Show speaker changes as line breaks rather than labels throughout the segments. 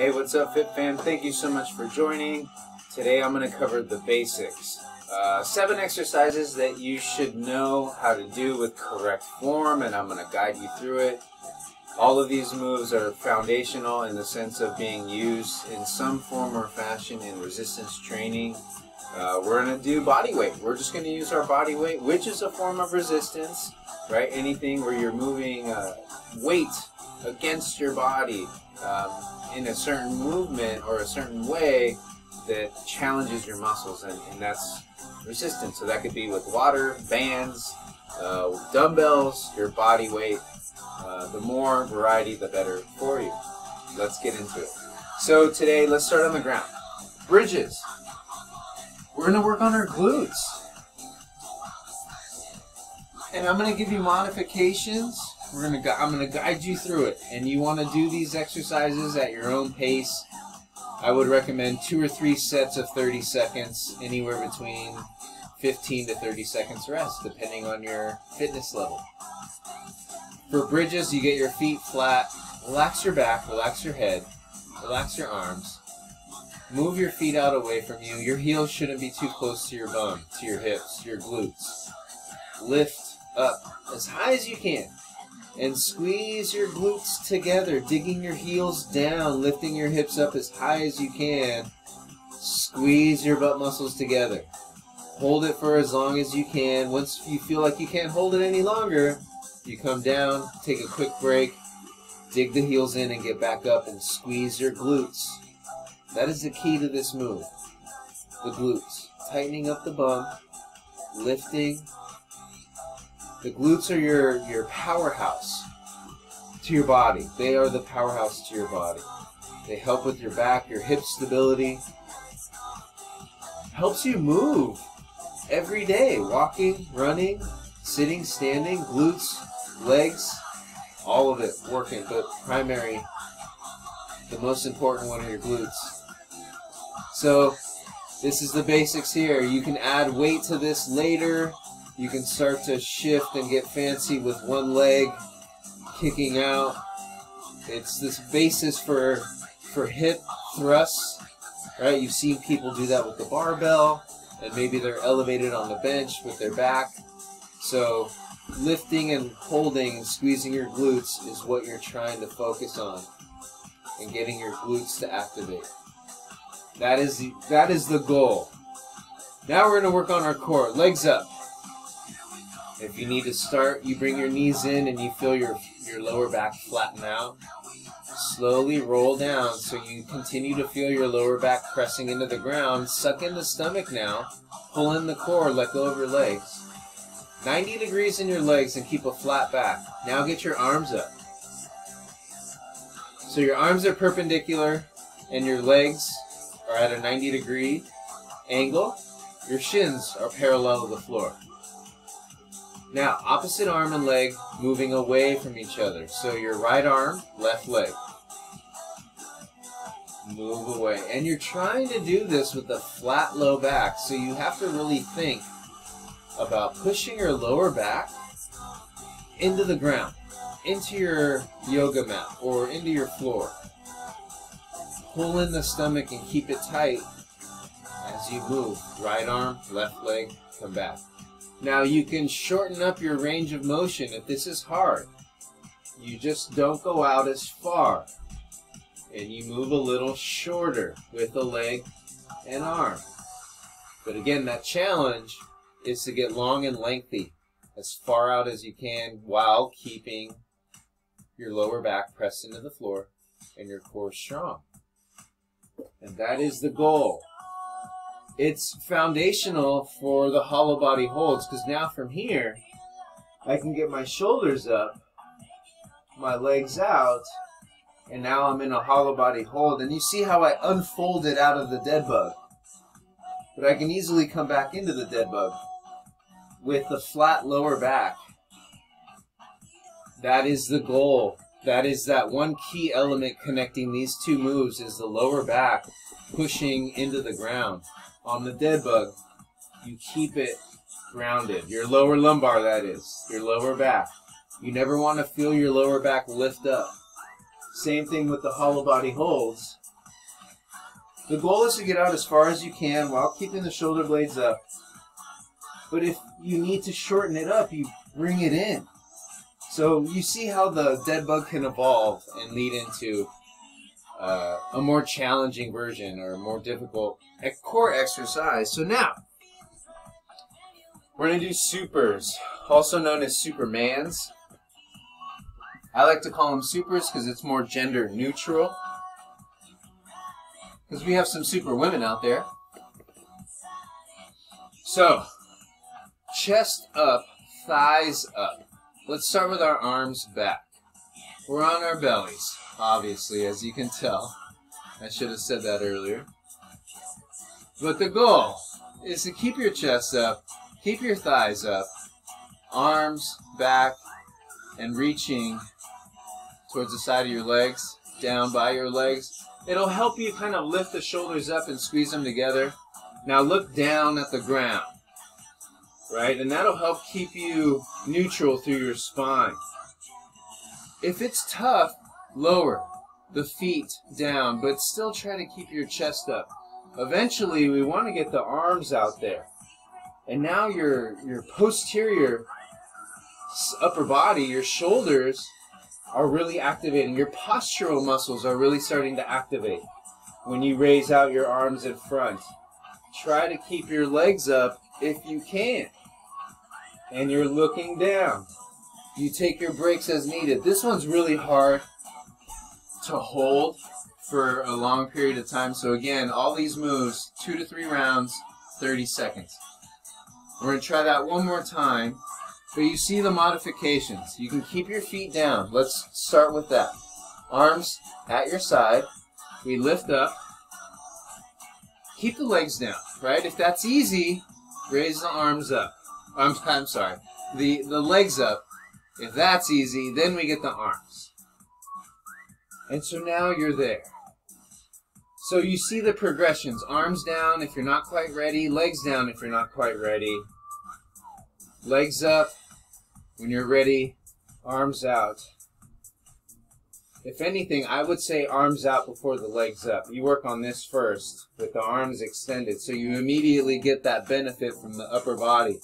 Hey, what's up, Fit Fam? Thank you so much for joining. Today I'm going to cover the basics. 7 exercises that you should know how to do with correct form, and I'm going to guide you through it. All of these moves are foundational in the sense of being used in some form or fashion in resistance training. We're going to do body weight. We're just going to use our body weight, which is a form of resistance, right? Anything where you're moving weight against your body in a certain movement or a certain way that challenges your muscles, and that's resistance. So that could be with water, bands, dumbbells, your body weight. The more variety, the better for you. Let's get into it. So today, let's start on the ground. Bridges. We're going to work on our glutes. And I'm going to give you modifications. I'm going to guide you through it. And you want to do these exercises at your own pace. I would recommend 2 or 3 sets of 30 seconds, anywhere between 15 to 30 seconds rest, depending on your fitness level. For bridges, you get your feet flat. Relax your back, relax your head, relax your arms. Move your feet out away from you. Your heels shouldn't be too close to your bum, to your hips, your glutes. Lift up as high as you can. And squeeze your glutes together, digging your heels down, lifting your hips up as high as you can. Squeeze your butt muscles together. Hold it for as long as you can. Once you feel like you can't hold it any longer, you come down, take a quick break, dig the heels in and get back up and squeeze your glutes. That is the key to this move. The glutes. Tightening up the bum, lifting. The glutes are your powerhouse to your body. They are the powerhouse to your body. They help with your back, your hip stability. Helps you move every day. Walking, running, sitting, standing, glutes, legs, all of it working. But primary, the most important one are your glutes. So this is the basics here. You can add weight to this later. You can start to shift and get fancy with one leg kicking out. It's this basis for hip thrusts, right? You've seen people do that with the barbell, and maybe they're elevated on the bench with their back. So lifting and holding and squeezing your glutes is what you're trying to focus on, and getting your glutes to activate. That is the goal. Now we're going to work on our core. Legs up. If you need to start, you bring your knees in and you feel your lower back flatten out. Slowly roll down so you continue to feel your lower back pressing into the ground. Suck in the stomach now. Pull in the core, let go of your legs. 90 degrees in your legs and keep a flat back. Now get your arms up. So your arms are perpendicular and your legs are at a 90-degree angle. Your shins are parallel to the floor. Now, opposite arm and leg moving away from each other. So your right arm, left leg. Move away. And you're trying to do this with a flat low back. So you have to really think about pushing your lower back into the ground, into your yoga mat, or into your floor. Pull in the stomach and keep it tight as you move. Right arm, left leg, come back. Now you can shorten up your range of motion if this is hard. You just don't go out as far. And you move a little shorter with a leg and arm. But again, that challenge is to get long and lengthy, as far out as you can, while keeping your lower back pressed into the floor and your core strong. And that is the goal. It's foundational for the hollow body holds, because now from here, I can get my shoulders up, my legs out, and now I'm in a hollow body hold. And you see how I unfolded out of the dead bug. But I can easily come back into the dead bug with the flat lower back. That is the goal. That is that one key element connecting these two moves, is the lower back pushing into the ground. On the dead bug, you keep it grounded. Your lower lumbar, that is. Your lower back. You never want to feel your lower back lift up. Same thing with the hollow body holds. The goal is to get out as far as you can while keeping the shoulder blades up. But if you need to shorten it up, you bring it in. So you see how the dead bug can evolve and lead into a more challenging version or a more difficult core exercise. So now, we're going to do supers, also known as supermans. I like to call them supers because it's more gender neutral. Because we have some super women out there. So, chest up, thighs up. Let's start with our arms back. We're on our bellies, obviously, as you can tell. I should have said that earlier. But the goal is to keep your chest up, keep your thighs up, arms back, and reaching towards the side of your legs, down by your legs. It'll help you kind of lift the shoulders up and squeeze them together. Now look down at the ground, right? And that'll help keep you neutral through your spine. If it's tough, lower the feet down, but still try to keep your chest up. Eventually, we want to get the arms out there. And now your posterior upper body, your shoulders, are really activating. Your postural muscles are really starting to activate when you raise out your arms in front. Try to keep your legs up if you can. And you're looking down. You take your breaks as needed. This one's really hard to hold for a long period of time. So again, all these moves, 2 to 3 rounds, 30 seconds. We're going to try that one more time. But you see the modifications. You can keep your feet down. Let's start with that. Arms at your side. We lift up. Keep the legs down, right? If that's easy, raise the arms up. I'm sorry. The legs up. If that's easy, then we get the arms. And so now you're there. So you see the progressions. Arms down if you're not quite ready. Legs down if you're not quite ready. Legs up when you're ready. Arms out. If anything, I would say arms out before the legs up. You work on this first with the arms extended so you immediately get that benefit from the upper body.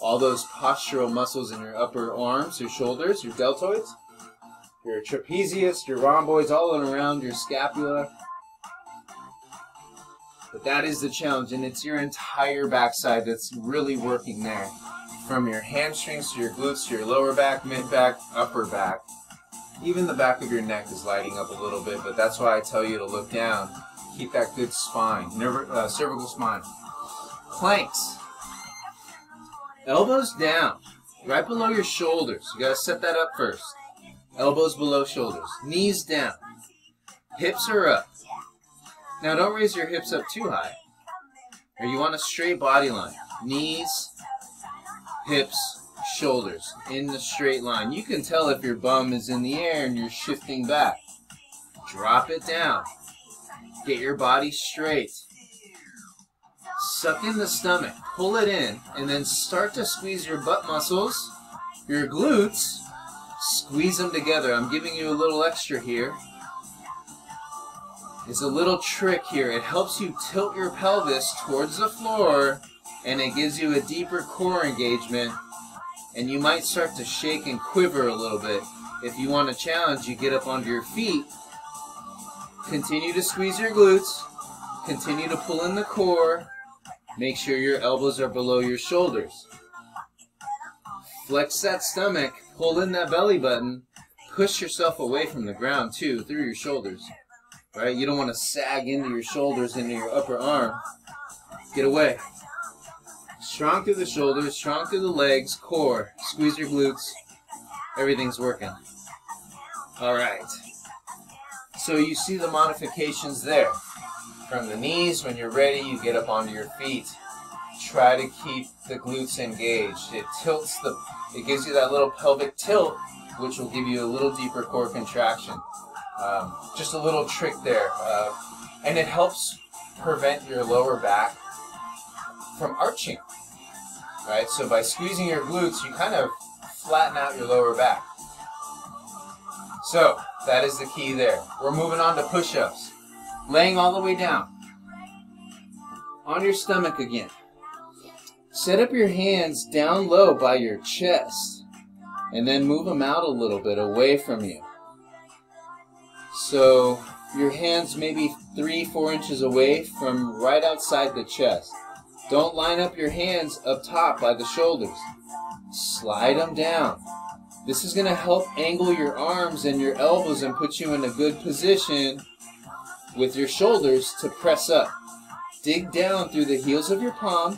All those postural muscles in your upper arms, your shoulders, your deltoids, your trapezius, your rhomboids, all around your scapula. But that is the challenge, and it's your entire backside that's really working there. From your hamstrings to your glutes to your lower back, mid back, upper back. Even the back of your neck is lighting up a little bit, but that's why I tell you to look down. Keep that good spine, cervical spine. Planks. Elbows down, right below your shoulders. You gotta set that up first. Elbows below shoulders. Knees down. Hips are up. Now don't raise your hips up too high. Or you want a straight body line. Knees, hips, shoulders in the straight line. You can tell if your bum is in the air and you're shifting back. Drop it down. Get your body straight. Suck in the stomach. Pull it in. And then start to squeeze your butt muscles, your glutes. Squeeze them together. I'm giving you a little extra here. It's a little trick here. It helps you tilt your pelvis towards the floor, and it gives you a deeper core engagement, and you might start to shake and quiver a little bit. If you want a challenge, you get up onto your feet, continue to squeeze your glutes, continue to pull in the core, make sure your elbows are below your shoulders. Flex that stomach, pull in that belly button, push yourself away from the ground too, through your shoulders. Right? You don't want to sag into your shoulders, into your upper arm. Get away. Strong through the shoulders, strong through the legs, core. Squeeze your glutes. Everything's working. Alright. So you see the modifications there. From the knees, when you're ready, you get up onto your feet. Try to keep the glutes engaged. It tilts it gives you that little pelvic tilt, which will give you a little deeper core contraction. Just a little trick there. And it helps prevent your lower back from arching. Right? So by squeezing your glutes, you kind of flatten out your lower back. So that is the key there. We're moving on to push-ups. Laying all the way down. On your stomach again. Set up your hands down low by your chest and then move them out a little bit away from you. So your hands maybe 3-4 inches away from right outside the chest. Don't line up your hands up top by the shoulders. Slide them down. This is going to help angle your arms and your elbows and put you in a good position with your shoulders to press up. Dig down through the heels of your palm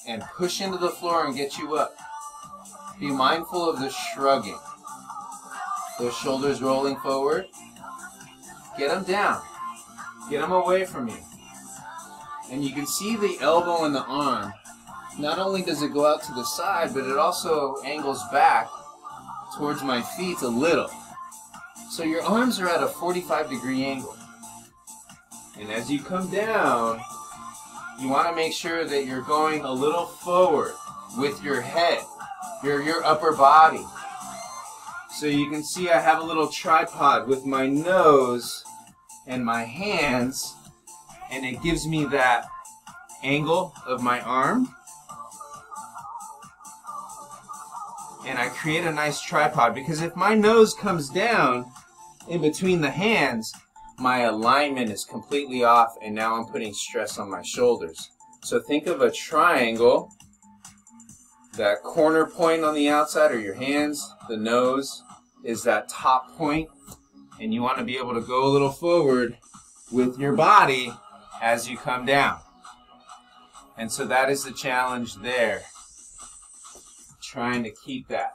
and push into the floor and get you up. Be mindful of the shrugging. Those shoulders rolling forward. Get them down. Get them away from you. And you can see the elbow and the arm. Not only does it go out to the side, but it also angles back towards my feet a little. So your arms are at a 45-degree angle. And as you come down, you want to make sure that you're going a little forward with your head, your upper body. So you can see I have a little tripod with my nose and my hands, and it gives me that angle of my arm. And I create a nice tripod, because if my nose comes down in between the hands, my alignment is completely off, and now I'm putting stress on my shoulders. So think of a triangle. That corner point on the outside are your hands. The nose is that top point, and you want to be able to go a little forward with your body as you come down. And so that is the challenge there. Trying to keep that.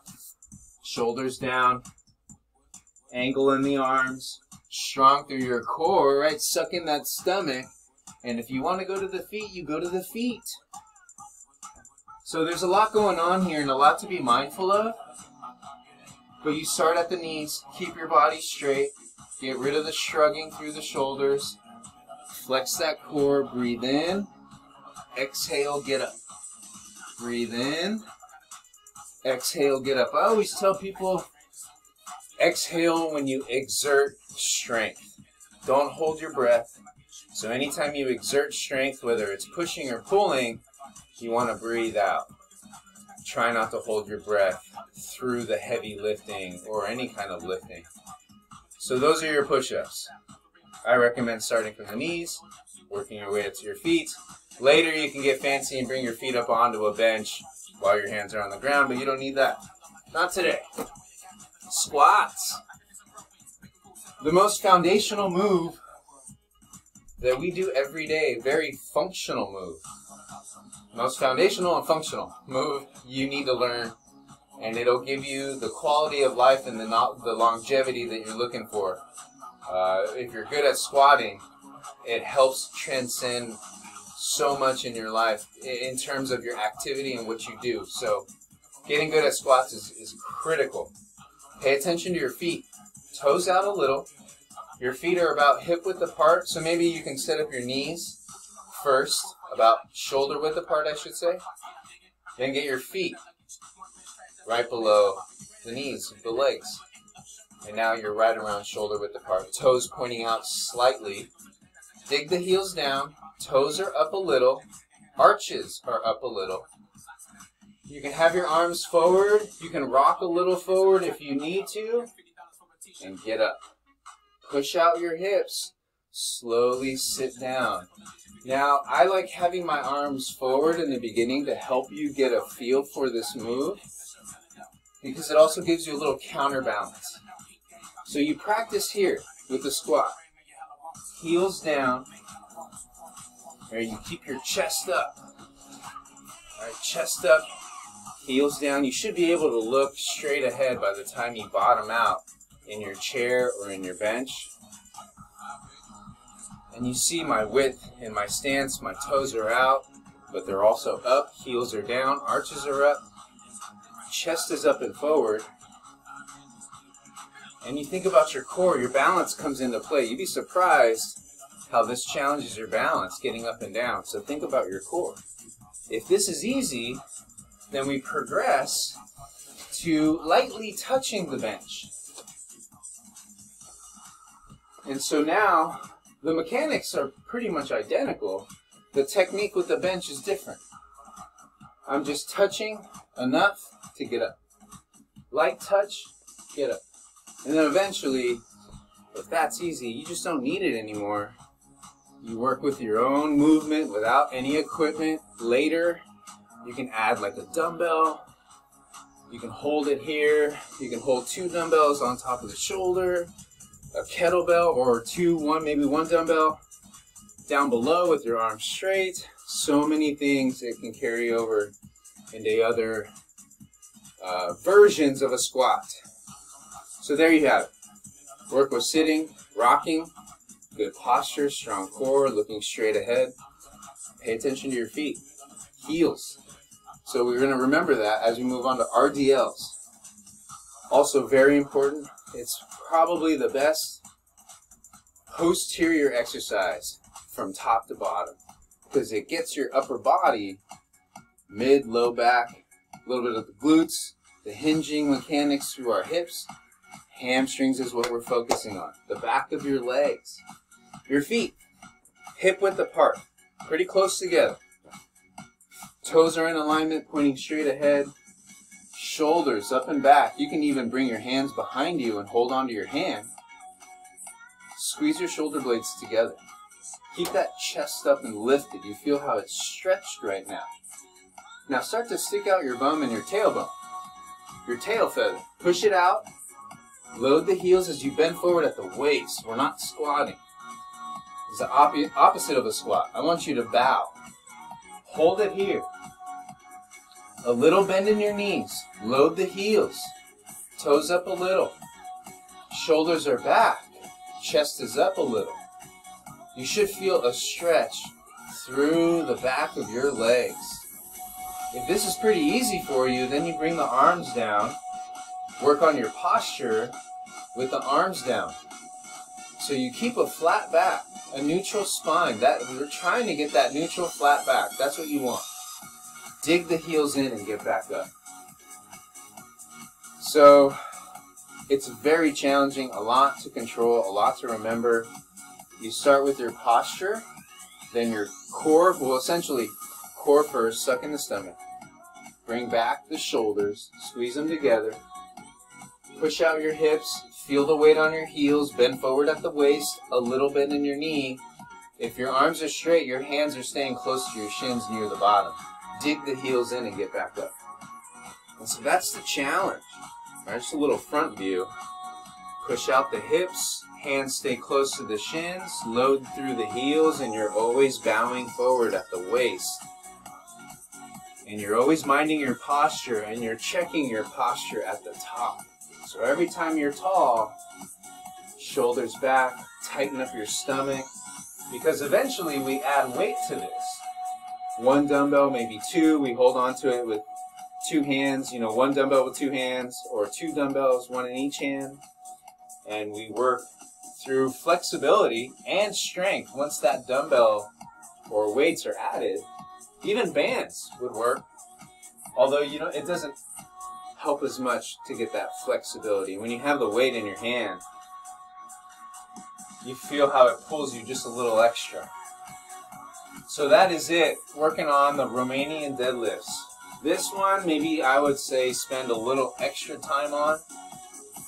Shoulders down, angle in the arms, strong through your core, right? Suck in that stomach. And if you want to go to the feet, you go to the feet. So there's a lot going on here and a lot to be mindful of. But you start at the knees, keep your body straight, get rid of the shrugging through the shoulders, flex that core, breathe in, exhale, get up. Breathe in, exhale, get up. I always tell people, exhale when you exert strength. Don't hold your breath. So anytime you exert strength, whether it's pushing or pulling, you want to breathe out. Try not to hold your breath through the heavy lifting or any kind of lifting. So those are your push-ups. I recommend starting from the knees, working your way up to your feet. Later you can get fancy and bring your feet up onto a bench while your hands are on the ground, but you don't need that. Not today. Squats. The most foundational move that we do every day, very functional move. Most foundational and functional move you need to learn, and it'll give you the quality of life and the longevity that you're looking for. If you're good at squatting, it helps transcend so much in your life in terms of your activity and what you do. So getting good at squats is critical. Pay attention to your feet. Toes out a little. Your feet are about hip width apart, so maybe you can set up your knees first, about shoulder width apart, I should say. Then get your feet right below the knees, the legs. And now you're right around shoulder width apart. Toes pointing out slightly. Dig the heels down. Toes are up a little. Arches are up a little. You can have your arms forward. You can rock a little forward if you need to. And get up. Push out your hips. Slowly sit down. Now, I like having my arms forward in the beginning to help you get a feel for this move, because it also gives you a little counterbalance. So you practice here with the squat. Heels down. Right, you keep your chest up. All right, chest up, heels down. You should be able to look straight ahead by the time you bottom out in your chair or in your bench. And you see my width in my stance. My toes are out, but they're also up. Heels are down. Arches are up. Chest is up and forward. And you think about your core. Your balance comes into play. You'd be surprised how this challenges your balance, getting up and down. So think about your core. If this is easy, then we progress to lightly touching the bench. And so now, the mechanics are pretty much identical, the technique with the bench is different. I'm just touching enough to get up. Light touch, get up. And then eventually, if that's easy, you just don't need it anymore. You work with your own movement without any equipment. Later, you can add like a dumbbell. You can hold it here. You can hold 2 dumbbells on top of the shoulder, a kettlebell, or maybe one dumbbell down below with your arms straight. So many things it can carry over into other versions of a squat. So there you have it. Work with sitting, rocking, good posture, strong core, looking straight ahead. Pay attention to your feet, heels. So we're going to remember that as we move on to RDLs. Also very important, it's probably the best posterior exercise from top to bottom because it gets your upper body, mid, low back, a little bit of the glutes, the hinging mechanics through our hips. Hamstrings is what we're focusing on. The back of your legs. Your feet, hip width apart, pretty close together. Toes are in alignment, pointing straight ahead. Shoulders up and back. You can even bring your hands behind you and hold onto your hand. Squeeze your shoulder blades together. Keep that chest up and lifted. You feel how it's stretched right now. Now start to stick out your bum and your tailbone. Your tail feather. Push it out. Load the heels as you bend forward at the waist. We're not squatting. It's the opposite of a squat. I want you to bow. Hold it here. A little bend in your knees. Load the heels. Toes up a little. Shoulders are back. Chest is up a little. You should feel a stretch through the back of your legs. If this is pretty easy for you, then you bring the arms down. Work on your posture with the arms down. So you keep a flat back, a neutral spine. We're trying to get that neutral flat back. That's what you want. Dig the heels in and get back up. So it's very challenging, a lot to control, a lot to remember. You start with your posture, then your core, well essentially core first, suck in the stomach. Bring back the shoulders, squeeze them together. Push out your hips, feel the weight on your heels, bend forward at the waist, a little bend in your knee. If your arms are straight, your hands are staying close to your shins near the bottom. Dig the heels in and get back up. And so that's the challenge. All right, just a little front view. Push out the hips, hands stay close to the shins, load through the heels, and you're always bowing forward at the waist. And you're always minding your posture, and you're checking your posture at the top. So every time you're tall, shoulders back, tighten up your stomach, because eventually we add weight to this. 1 dumbbell, maybe 2, we hold on to it with 2 hands, 1 dumbbell with 2 hands, or 2 dumbbells, 1 in each hand, and we work through flexibility and strength. Once that dumbbell or weights are added, even bands would work, although it doesn't help as much to get that flexibility. When you have the weight in your hand, you feel how it pulls you just a little extra. So that is it, working on the Romanian deadlifts. This one, maybe I would say spend a little extra time on,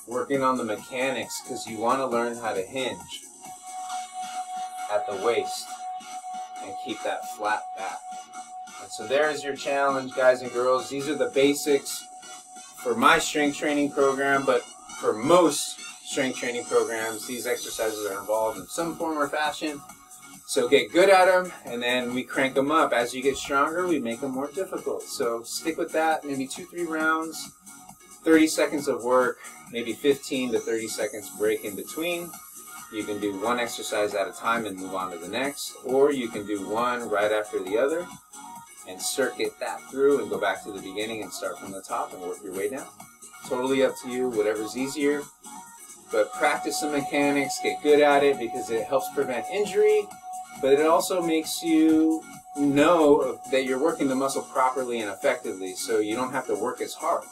working on the mechanics, because you want to learn how to hinge at the waist and keep that flat back. And so there is your challenge, guys and girls. These are the basics for my strength training program, but for most strength training programs, these exercises are involved in some form or fashion. So get good at them, and then we crank them up. As you get stronger, we make them more difficult. So stick with that, maybe 2-3 rounds, 30 seconds of work, maybe 15 to 30 seconds break in between. You can do 1 exercise at a time and move on to the next, or you can do one right after the other and circuit that through and go back to the beginning and start from the top and work your way down. Totally up to you, whatever's easier. But practice the mechanics, get good at it, because it helps prevent injury, but it also makes you know that you're working the muscle properly and effectively, so you don't have to work as hard,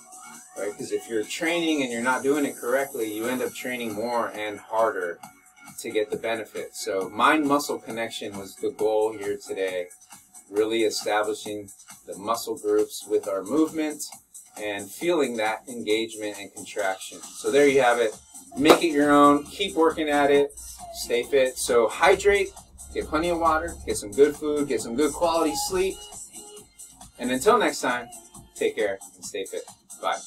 right? Because if you're training and you're not doing it correctly, you end up training more and harder to get the benefit. So mind-muscle connection was the goal here today, really establishing the muscle groups with our movement and feeling that engagement and contraction. So there you have it. Make it your own. Keep working at it. Stay fit. So hydrate, get plenty of water, get some good food, get some good quality sleep. And until next time, take care and stay fit. Bye.